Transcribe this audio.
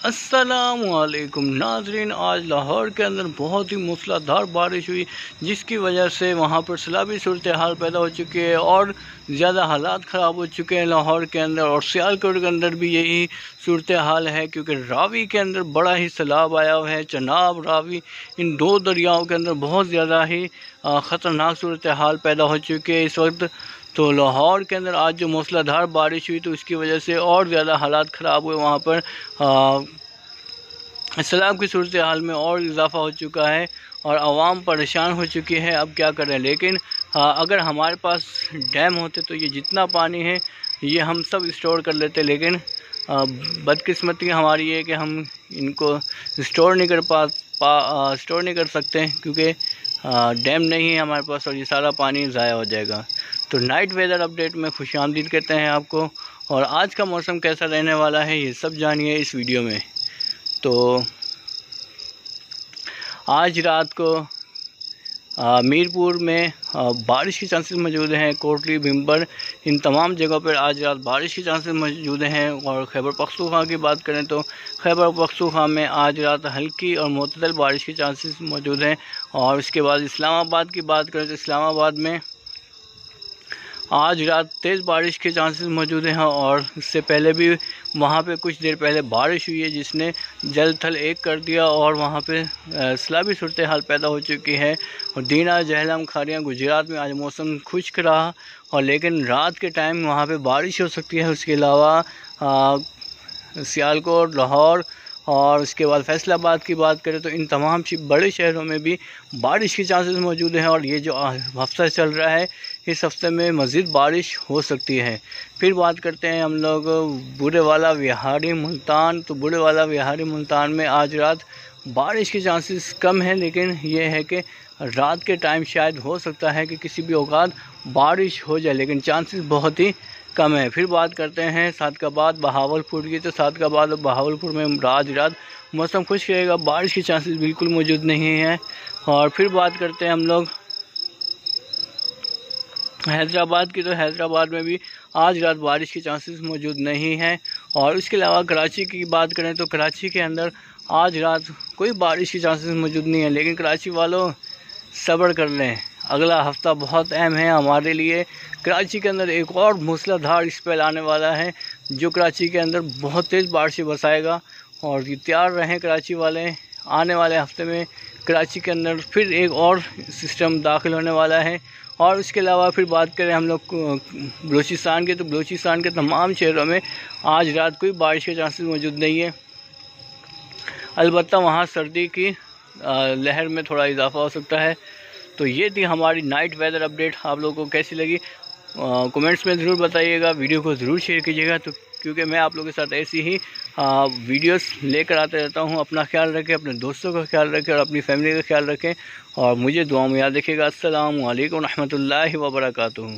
अस्सलामुअलैकुम नाजरीन, आज लाहौर के अंदर बहुत ही मूसलाधार बारिश हुई जिसकी वजह से वहाँ पर सैलाबी सूरत हाल पैदा हो चुकी है और ज़्यादा हालात ख़राब हो चुके हैं लाहौर के अंदर। और सियालकोट के अंदर भी यही सूरत हाल है क्योंकि रावी के अंदर बड़ा ही सैलाब आया हुआ है। चनाब, रावी, इन दो दरियाओं के अंदर बहुत ज़्यादा ही ख़तरनाक सूरत हाल पैदा हो चुकी है इस वक्त। तो लाहौर के अंदर आज जो मूसलाधार बारिश हुई तो उसकी वजह से और ज़्यादा हालात ख़राब हुए। वहाँ पर सैलाब की सूरत हाल में और इजाफ़ा हो चुका है और आवाम परेशान हो चुकी है। अब क्या करें, लेकिन अगर हमारे पास डैम होते तो ये जितना पानी है ये हम सब स्टोर कर लेते, लेकिन बदकिस्मती हमारी है कि हम इनको स्टोर नहीं कर सकते क्योंकि डैम नहीं है हमारे पास और ये सारा पानी ज़ाया हो जाएगा। तो नाइट वेदर अपडेट में खुशामदीद कहते हैं आपको, और आज का मौसम कैसा रहने वाला है ये सब जानिए इस वीडियो में। तो आज रात को मीरपुर में बारिश की चांसेस मौजूद हैं। कोटली, भिम्बर, इन तमाम जगहों पर आज रात बारिश की चांसेस मौजूद हैं। और खैबर पख्तूनख्वा की बात करें तो खैबर पख्तूनख्वा में आज रात हल्की और मुतदल बारिश की चांसेस मौजूद हैं। और उसके बाद इस्लामाबाद की बात करें तो इस्लामाबाद में आज रात तेज़ बारिश के चांसेस मौजूद हैं। और इससे पहले भी वहाँ पे कुछ देर पहले बारिश हुई है जिसने जल थल एक कर दिया और वहाँ पे सैलाबी सूरत हाल पैदा हो चुकी है। और दीना, जहलम, खारियाँ, गुजरात में आज मौसम खुश्क रहा और लेकिन रात के टाइम वहाँ पे बारिश हो सकती है। उसके अलावा सियालकोट, लाहौर और उसके बाद फैसलाबाद की बात करें तो इन तमाम बड़े शहरों में भी बारिश के चांसेस मौजूद हैं। और ये जो हफ्ता चल रहा है इस हफ्ते में मज़ीद बारिश हो सकती है। फिर बात करते हैं हम लोग बूढ़े वाला विहारी मुल्तान। तो बूढ़े वाला विहारी मुल्तान में आज रात बारिश के चांसेस कम हैं, लेकिन ये है कि रात के टाइम शायद हो सकता है कि किसी भी औकात बारिश हो जाए, लेकिन चांसेस बहुत ही कम है। फिर बात करते हैं सादकाबाद, बहावलपुर की। तो सादकाबाद और बहावलपुर में आज रात मौसम खुश रहेगा, बारिश के चांसेस बिल्कुल मौजूद नहीं हैं। और फिर बात करते हैं हम लोग हैदराबाद की। तो हैदराबाद में भी आज रात बारिश के चांसेस मौजूद नहीं हैं। और उसके अलावा कराची की बात करें तो कराची के अंदर आज रात कोई बारिश के चांसेस मौजूद नहीं है, लेकिन कराची वालों सब्र कर लें, अगला हफ़्ता बहुत अहम है हमारे लिए। कराची के अंदर एक और मूसलाधार स्पेल आने वाला है जो कराची के अंदर बहुत तेज़ बारिश बरसाएगा। और ये तैयार रहें कराची वाले, आने वाले हफ्ते में कराची के अंदर फिर एक और सिस्टम दाखिल होने वाला है। और उसके अलावा फिर बात करें हम लोग बलूचिस्तान के। तो बलूचिस्तान के तमाम शहरों में आज रात कोई बारिश के चांसेस मौजूद नहीं है, अलबत्ता वहाँ सर्दी की लहर में थोड़ा इजाफा हो सकता है। तो ये थी हमारी नाइट वेदर अपडेट। आप लोगों को कैसी लगी कमेंट्स में ज़रूर बताइएगा, वीडियो को ज़रूर शेयर कीजिएगा। तो क्योंकि मैं आप लोगों के साथ ऐसी ही वीडियोस लेकर आते रहता हूँ। अपना ख्याल रखें, अपने दोस्तों का ख्याल रखें और अपनी फैमिली का ख्याल रखें और मुझे दुआ में याद रखिएगा। अस्सलामु अलैकुम रहमतुल्लाहि व बरकातुहू।